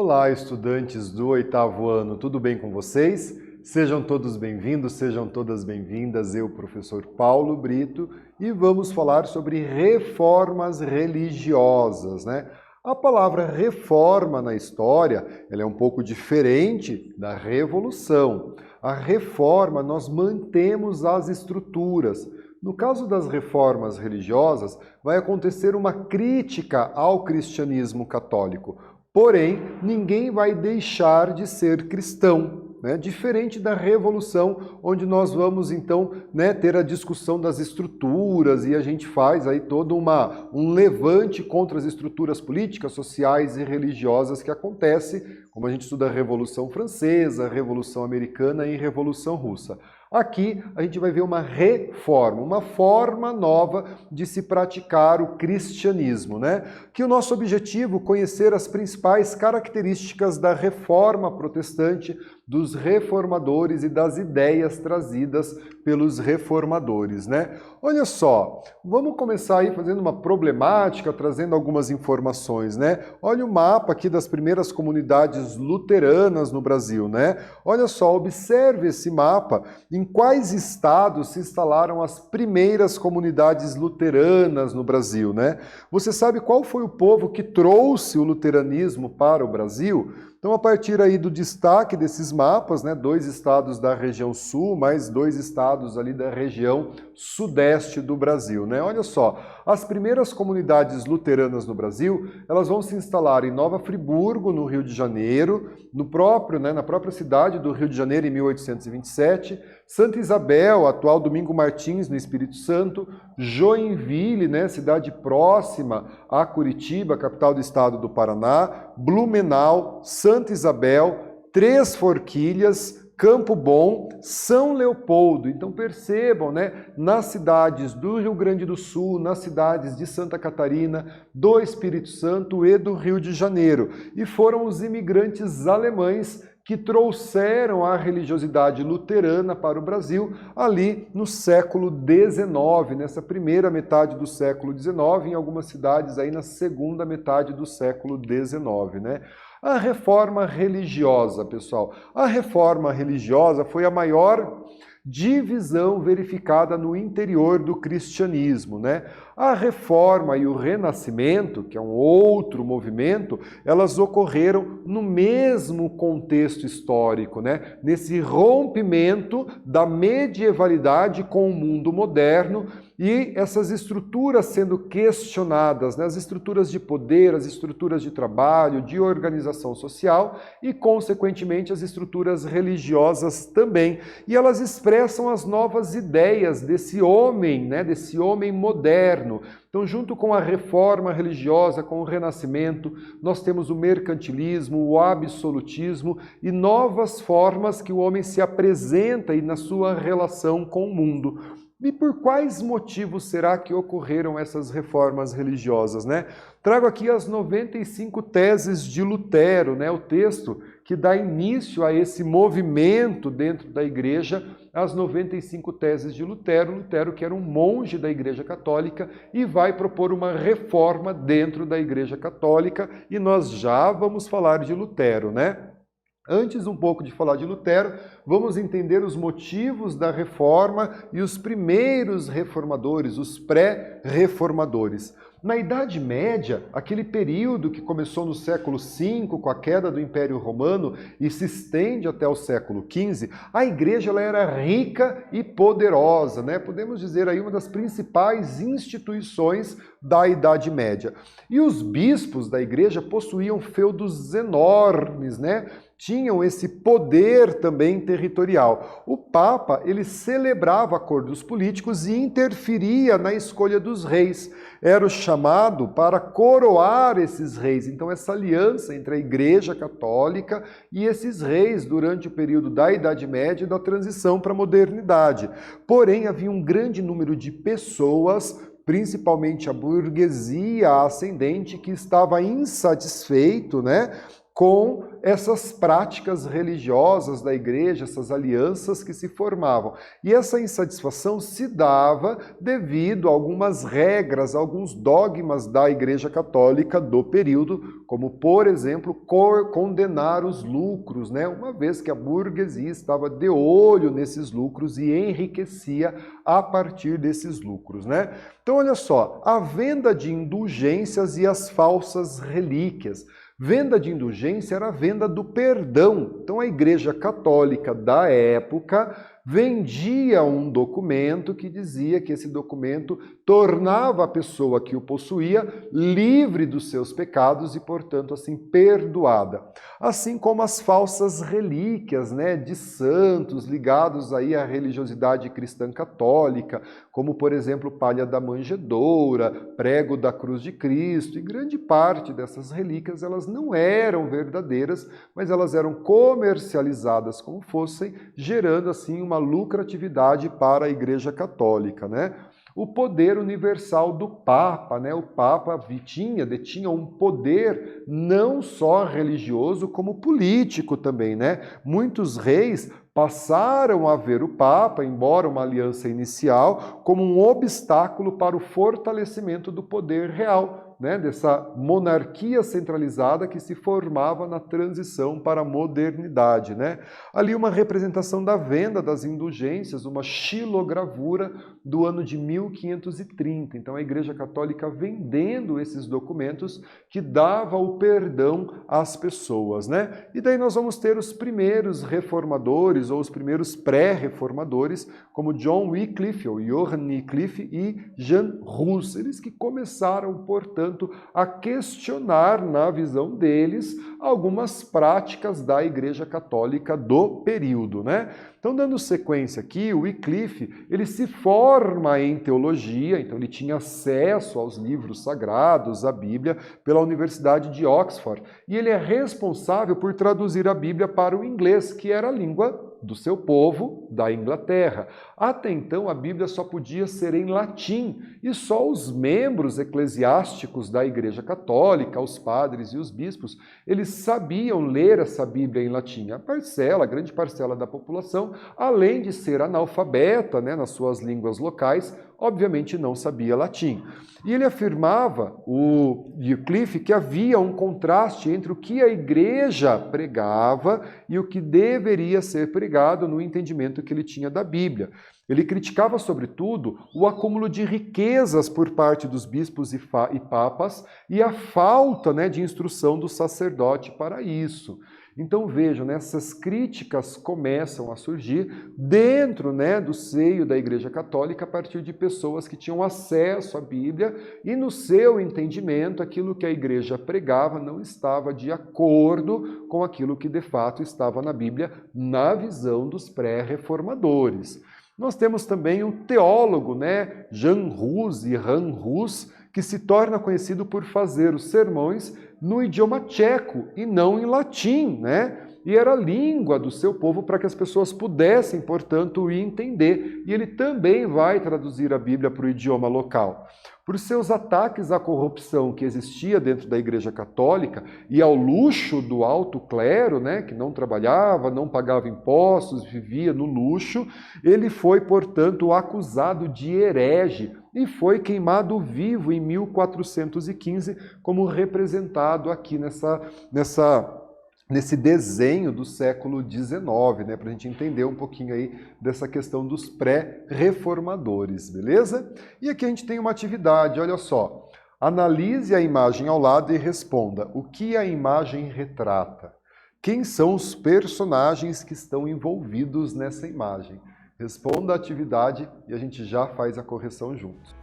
Olá, estudantes do 8º ano, tudo bem com vocês? Sejam todos bem-vindos, sejam todas bem-vindas. Eu, professor Paulo Brito, e vamos falar sobre reformas religiosas, né? A palavra reforma na história, ela é um pouco diferente da revolução. A reforma, nós mantemos as estruturas. No caso das reformas religiosas, vai acontecer uma crítica ao cristianismo católico. Porém, ninguém vai deixar de ser cristão, né? Diferente da Revolução, onde nós vamos então, né, ter a discussão das estruturas e a gente faz aí todo um levante contra as estruturas políticas, sociais e religiosas que acontece, como a gente estuda a Revolução Francesa, a Revolução Americana e a Revolução Russa. Aqui a gente vai ver uma reforma, uma forma nova de se praticar o cristianismo, né? Que o nosso objetivo é conhecer as principais características da reforma protestante, dos reformadores e das ideias trazidas pelos reformadores, né? Olha só, vamos começar aí fazendo uma problemática, trazendo algumas informações, né? Olha o mapa aqui das primeiras comunidades luteranas no Brasil, né? Olha só, observe esse mapa. Em quais estados se instalaram as primeiras comunidades luteranas no Brasil, né? Você sabe qual foi o povo que trouxe o luteranismo para o Brasil? Então, a partir aí do destaque desses mapas, né, 2 estados da região sul, mais 2 estados ali da região sudeste do Brasil, né? Olha só, as primeiras comunidades luteranas no Brasil, elas vão se instalar em Nova Friburgo, no Rio de Janeiro, na própria cidade do Rio de Janeiro, em 1827, Santa Isabel, atual Domingo Martins, no Espírito Santo, Joinville, né, cidade próxima a Curitiba, capital do estado do Paraná, Blumenau, Santa Isabel, Três Forquilhas, Campo Bom, São Leopoldo. Então percebam, né, nas cidades do Rio Grande do Sul, nas cidades de Santa Catarina, do Espírito Santo e do Rio de Janeiro. E foram os imigrantes alemães que trouxeram a religiosidade luterana para o Brasil ali no século XIX, nessa primeira metade do século XIX, em algumas cidades aí na segunda metade do século XIX, né? A reforma religiosa, pessoal. A reforma religiosa foi a maior divisão verificada no interior do cristianismo, né? A reforma e o renascimento, que é um outro movimento, elas ocorreram no mesmo contexto histórico, né? Nesse rompimento da medievalidade com o mundo moderno e essas estruturas sendo questionadas, né? As estruturas de poder, as estruturas de trabalho, de organização social e, consequentemente, as estruturas religiosas também. E elas expressam as novas ideias desse homem, né? Desse homem moderno. Então, junto com a reforma religiosa, com o renascimento, nós temos o mercantilismo, o absolutismo e novas formas que o homem se apresenta aí na sua relação com o mundo. E por quais motivos será que ocorreram essas reformas religiosas, né? Trago aqui as 95 teses de Lutero, né? O texto que dá início a esse movimento dentro da igreja, as 95 teses de Lutero. Lutero, que era um monge da Igreja Católica, e vai propor uma reforma dentro da Igreja Católica, e nós já vamos falar de Lutero, né? Antes um pouco de falar de Lutero, vamos entender os motivos da reforma e os primeiros reformadores, os pré-reformadores. Na Idade Média, aquele período que começou no século V, com a queda do Império Romano e se estende até o século XV, a igreja ela era rica e poderosa, né? Podemos dizer aí uma das principais instituições da Idade Média. E os bispos da igreja possuíam feudos enormes, né? Tinham esse poder também territorial. O Papa, ele celebrava acordos políticos e interferia na escolha dos reis. Era o chamado para coroar esses reis. Então, essa aliança entre a Igreja Católica e esses reis durante o período da Idade Média e da transição para a modernidade. Porém, havia um grande número de pessoas, principalmente a burguesia ascendente, que estava insatisfeito, né, com essas práticas religiosas da igreja, essas alianças que se formavam. E essa insatisfação se dava devido a algumas regras, alguns dogmas da Igreja Católica do período, como, por exemplo, condenar os lucros, né? Uma vez que a burguesia estava de olho nesses lucros e enriquecia a partir desses lucros, né? Então, olha só, a venda de indulgências e as falsas relíquias. Venda de indulgência era a venda do perdão. Então, a Igreja Católica da época vendia um documento que dizia que esse documento tornava a pessoa que o possuía livre dos seus pecados e, portanto, assim, perdoada. Assim como as falsas relíquias, né, de santos ligados aí à religiosidade cristã católica, como, por exemplo, palha da manjedoura, prego da cruz de Cristo, e grande parte dessas relíquias elas não eram verdadeiras, mas elas eram comercializadas como fossem, gerando assim uma lucratividade para a Igreja Católica, né? O poder universal do Papa, né? O Papa detinha um poder não só religioso, como político também, né? Muitos reis passaram a ver o Papa, embora uma aliança inicial, como um obstáculo para o fortalecimento do poder real, né, dessa monarquia centralizada que se formava na transição para a modernidade, né? Ali uma representação da venda das indulgências, uma xilogravura do ano de 1530. Então a Igreja Católica vendendo esses documentos que dava o perdão às pessoas, né? E daí nós vamos ter os primeiros reformadores ou os primeiros pré-reformadores, como John Wycliffe, ou Johann Wycliffe e Jan Hus, eles que começaram, portanto, a questionar, na visão deles, algumas práticas da Igreja Católica do período, né? Então, dando sequência aqui, o Wycliffe, ele se forma em teologia, então ele tinha acesso aos livros sagrados, à Bíblia, pela Universidade de Oxford, e ele é responsável por traduzir a Bíblia para o inglês, que era a língua do seu povo, da Inglaterra. Até então, a Bíblia só podia ser em latim, e só os membros eclesiásticos da Igreja Católica, os padres e os bispos, eles sabiam ler essa Bíblia em latim. A grande parcela da população, além de ser analfabeta, né, nas suas línguas locais, obviamente não sabia latim. E ele afirmava, o Wycliffe, que havia um contraste entre o que a igreja pregava e o que deveria ser pregado no entendimento que ele tinha da Bíblia. Ele criticava, sobretudo, o acúmulo de riquezas por parte dos bispos e papas e a falta, né, de instrução do sacerdote para isso. Então vejam, né, essas críticas começam a surgir dentro, né, do seio da Igreja Católica a partir de pessoas que tinham acesso à Bíblia e no seu entendimento aquilo que a Igreja pregava não estava de acordo com aquilo que de fato estava na Bíblia na visão dos pré-reformadores. Nós temos também um teólogo, né, Jan Hus e Han Hus, que se torna conhecido por fazer os sermões no idioma tcheco e não em latim, né? E era a língua do seu povo para que as pessoas pudessem, portanto, entender. E ele também vai traduzir a Bíblia para o idioma local. Por seus ataques à corrupção que existia dentro da Igreja Católica e ao luxo do alto clero, né, que não trabalhava, não pagava impostos, vivia no luxo, ele foi, portanto, acusado de herege e foi queimado vivo em 1415, como representado aqui nesse desenho do século XIX, né, para a gente entender um pouquinho aí dessa questão dos pré-reformadores, beleza? E aqui a gente tem uma atividade, olha só. Analise a imagem ao lado e responda: o que a imagem retrata? Quem são os personagens que estão envolvidos nessa imagem? Responda a atividade e a gente já faz a correção juntos.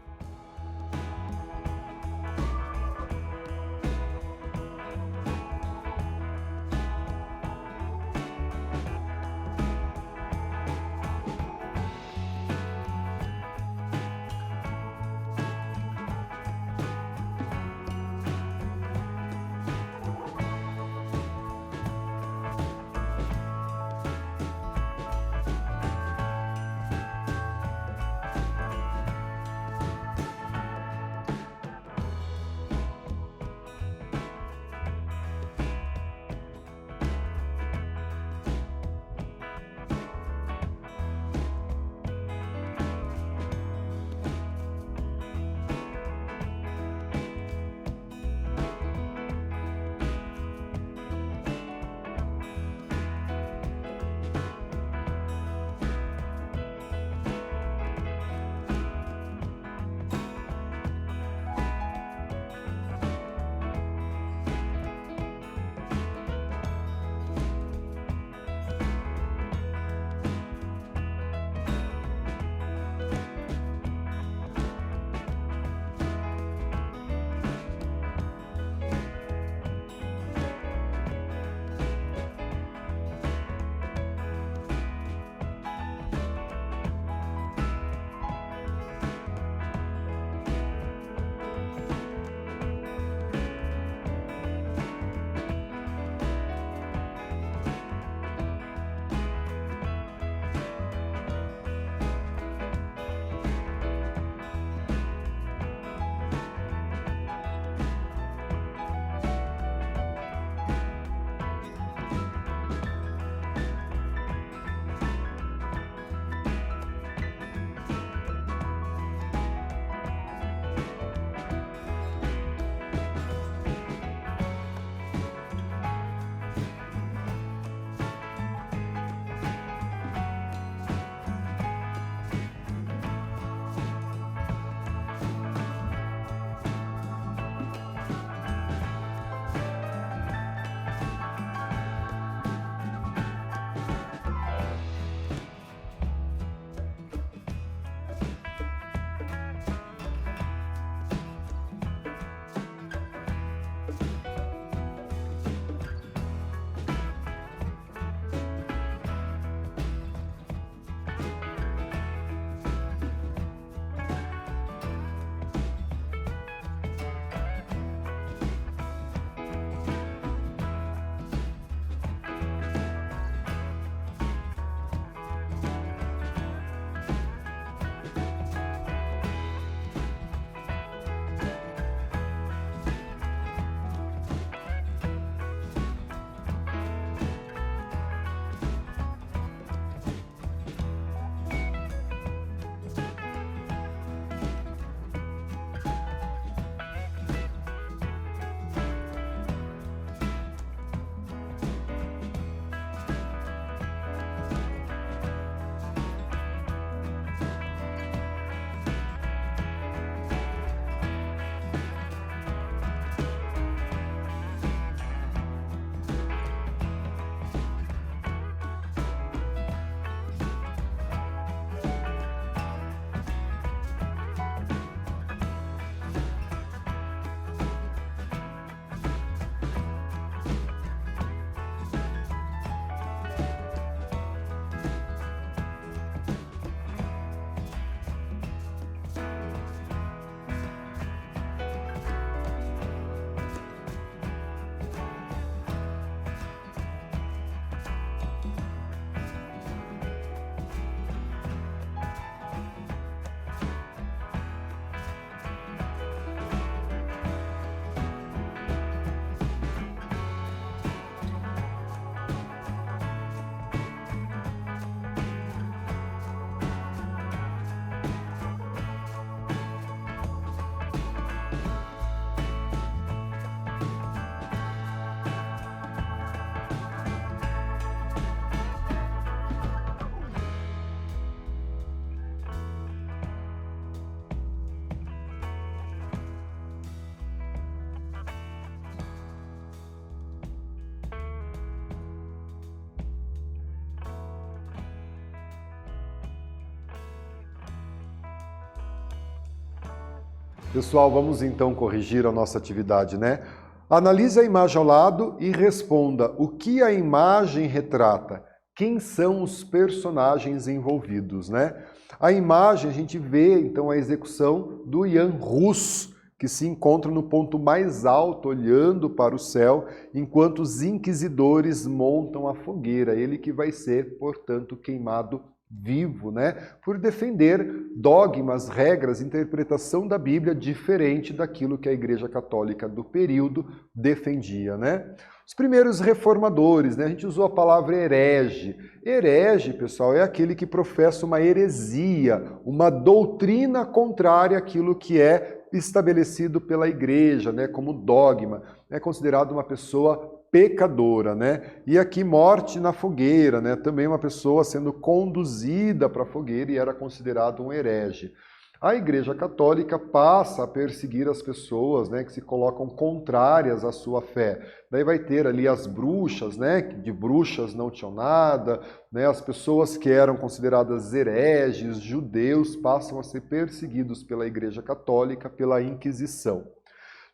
Pessoal, vamos então corrigir a nossa atividade, né? Analise a imagem ao lado e responda o que a imagem retrata. Quem são os personagens envolvidos, né? A imagem, a gente vê então a execução do Jan Hus, que se encontra no ponto mais alto, olhando para o céu, enquanto os inquisidores montam a fogueira. Ele que vai ser, portanto, queimado vivo, né? Por defender dogmas, regras, interpretação da Bíblia diferente daquilo que a Igreja Católica do período defendia, né? Os primeiros reformadores, né? A gente usou a palavra herege. Herege, pessoal, é aquele que professa uma heresia, uma doutrina contrária àquilo que é estabelecido pela Igreja, né? Como dogma. É considerado uma pessoa pecadora, né? E aqui morte na fogueira, né? Também uma pessoa sendo conduzida para a fogueira e era considerado um herege. A Igreja Católica passa a perseguir as pessoas, né, que se colocam contrárias à sua fé. Daí vai ter ali as bruxas, né, que de bruxas não tinham nada, né, as pessoas que eram consideradas hereges, judeus, passam a ser perseguidos pela Igreja Católica, pela Inquisição.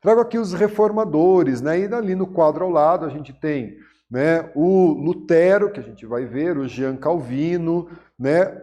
Trago aqui os reformadores, né? E ali no quadro ao lado a gente tem, né, o Lutero, que a gente vai ver, o Jean Calvino, né?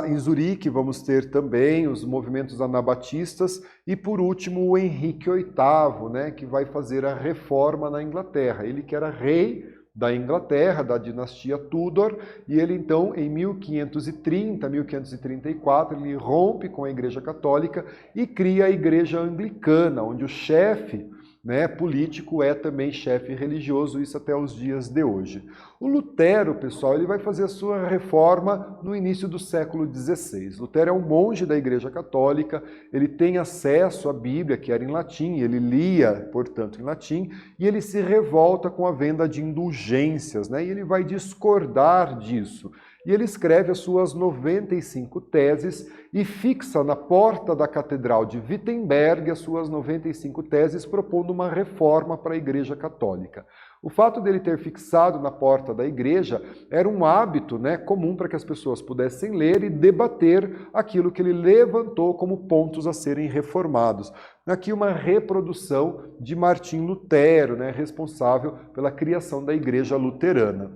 Em Zurique vamos ter também os movimentos anabatistas e, por último, o Henrique VIII, né, que vai fazer a reforma na Inglaterra. Ele que era rei da Inglaterra, da dinastia Tudor, e ele então, em 1530, 1534, ele rompe com a Igreja Católica e cria a Igreja Anglicana, onde o chefe, né, político é também chefe religioso, isso até os dias de hoje. O Lutero, pessoal, ele vai fazer a sua reforma no início do século XVI. Lutero é um monge da Igreja Católica, ele tem acesso à Bíblia, que era em latim, ele lia, portanto, em latim, e ele se revolta com a venda de indulgências, né, e ele vai discordar disso. E ele escreve as suas 95 teses e fixa na porta da Catedral de Wittenberg as suas 95 teses, propondo uma reforma para a Igreja Católica. O fato dele ter fixado na porta da igreja era um hábito, né, comum para que as pessoas pudessem ler e debater aquilo que ele levantou como pontos a serem reformados. Aqui uma reprodução de Martim Lutero, né, responsável pela criação da Igreja Luterana.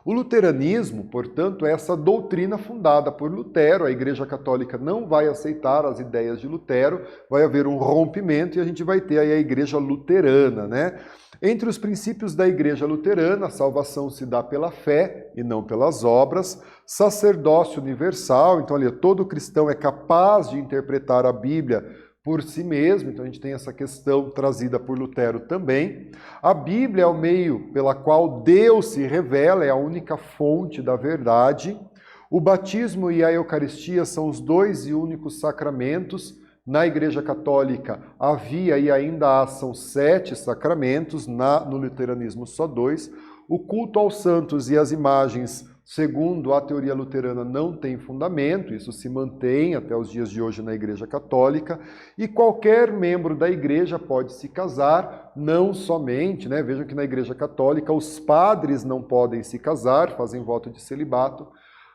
O luteranismo, portanto, é essa doutrina fundada por Lutero. A Igreja Católica não vai aceitar as ideias de Lutero, vai haver um rompimento e a gente vai ter aí a Igreja Luterana, né? Entre os princípios da Igreja Luterana, a salvação se dá pela fé e não pelas obras, sacerdócio universal, então ali todo cristão é capaz de interpretar a Bíblia por si mesmo, então a gente tem essa questão trazida por Lutero também. A Bíblia é o meio pela qual Deus se revela, é a única fonte da verdade. O batismo e a Eucaristia são os dois e únicos sacramentos. Na Igreja Católica havia e ainda há, são 7 sacramentos, no luteranismo só 2. O culto aos santos e às imagens, segundo a teoria luterana, não tem fundamento, isso se mantém até os dias de hoje na Igreja Católica, e qualquer membro da Igreja pode se casar, não somente, né? Vejam que na Igreja Católica os padres não podem se casar, fazem voto de celibato,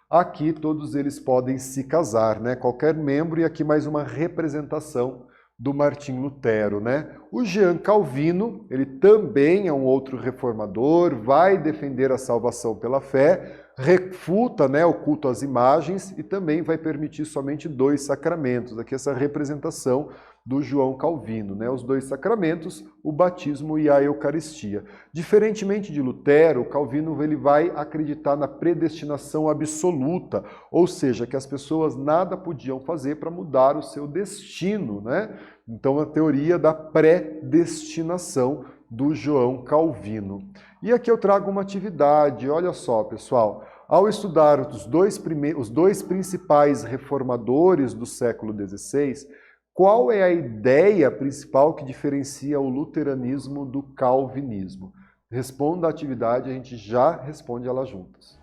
aqui todos eles podem se casar, né? Qualquer membro, e aqui mais uma representação do Martim Lutero, né? O Jean Calvino, ele também é um outro reformador, vai defender a salvação pela fé, refuta, né, o culto às imagens e também vai permitir somente 2 sacramentos. Aqui essa representação do João Calvino, né? Os 2 sacramentos, o batismo e a Eucaristia. Diferentemente de Lutero, Calvino ele vai acreditar na predestinação absoluta, ou seja, que as pessoas nada podiam fazer para mudar o seu destino, né? Então a teoria da predestinação do João Calvino. E aqui eu trago uma atividade, olha só, pessoal. Ao estudar os dois principais reformadores do século XVI, qual é a ideia principal que diferencia o luteranismo do calvinismo? Responda a atividade, a gente já responde ela juntas.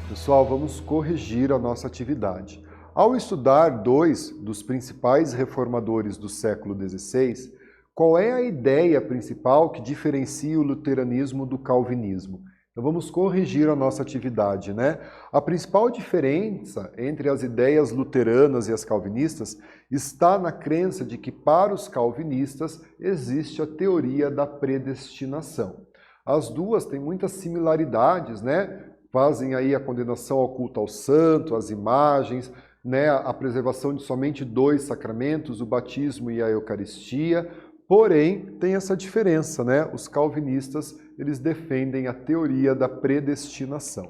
Pessoal, vamos corrigir a nossa atividade. Ao estudar dois dos principais reformadores do século XVI, qual é a ideia principal que diferencia o luteranismo do calvinismo? Então vamos corrigir a nossa atividade, né? A principal diferença entre as ideias luteranas e as calvinistas está na crença de que para os calvinistas existe a teoria da predestinação. As duas têm muitas similaridades, né? Fazem aí a condenação ao culto ao santo, às imagens, né? A preservação de somente dois sacramentos, o batismo e a Eucaristia. Porém, tem essa diferença, né? Os calvinistas, eles defendem a teoria da predestinação.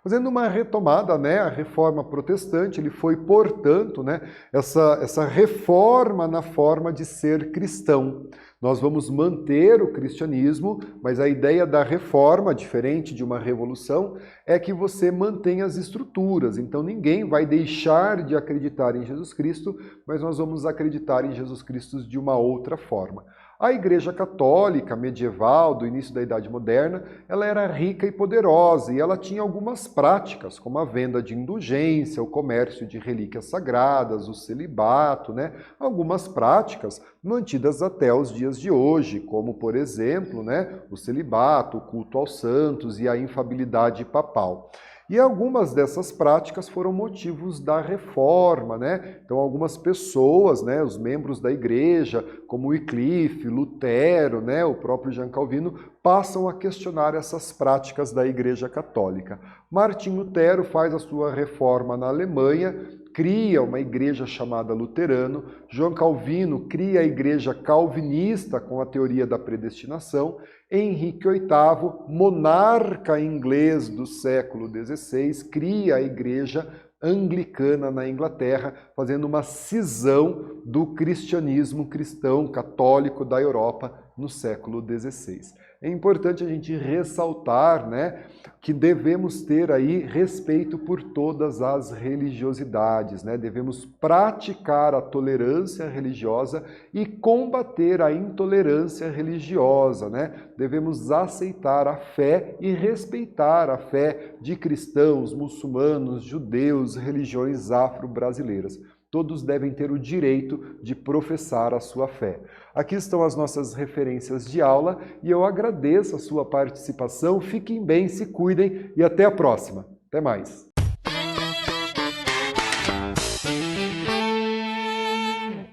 Fazendo uma retomada, né? A reforma protestante, ele foi, portanto, né? essa reforma na forma de ser cristão. Nós vamos manter o cristianismo, mas a ideia da reforma, diferente de uma revolução, é que você mantenha as estruturas. Então ninguém vai deixar de acreditar em Jesus Cristo, mas nós vamos acreditar em Jesus Cristo de uma outra forma. A Igreja Católica medieval, do início da Idade Moderna, ela era rica e poderosa e ela tinha algumas práticas, como a venda de indulgência, o comércio de relíquias sagradas, o celibato, né? Algumas práticas mantidas até os dias de hoje, como, por exemplo, né, o celibato, o culto aos santos e a infabilidade papal. E algumas dessas práticas foram motivos da reforma, né? Então algumas pessoas, né, os membros da igreja, como Wycliffe, Lutero, né, o próprio Jean Calvino, passam a questionar essas práticas da Igreja Católica. Martim Lutero faz a sua reforma na Alemanha, cria uma igreja chamada luterano, João Calvino cria a igreja calvinista com a teoria da predestinação, Henrique VIII, monarca inglês do século XVI, cria a igreja anglicana na Inglaterra, fazendo uma cisão do cristianismo cristão católico da Europa no século XVI. É importante a gente ressaltar, né, que devemos ter aí respeito por todas as religiosidades, né? Devemos praticar a tolerância religiosa e combater a intolerância religiosa, né? Devemos aceitar a fé e respeitar a fé de cristãos, muçulmanos, judeus, religiões afro-brasileiras. Todos devem ter o direito de professar a sua fé. Aqui estão as nossas referências de aula e eu agradeço a sua participação. Fiquem bem, se cuidem e até a próxima. Até mais!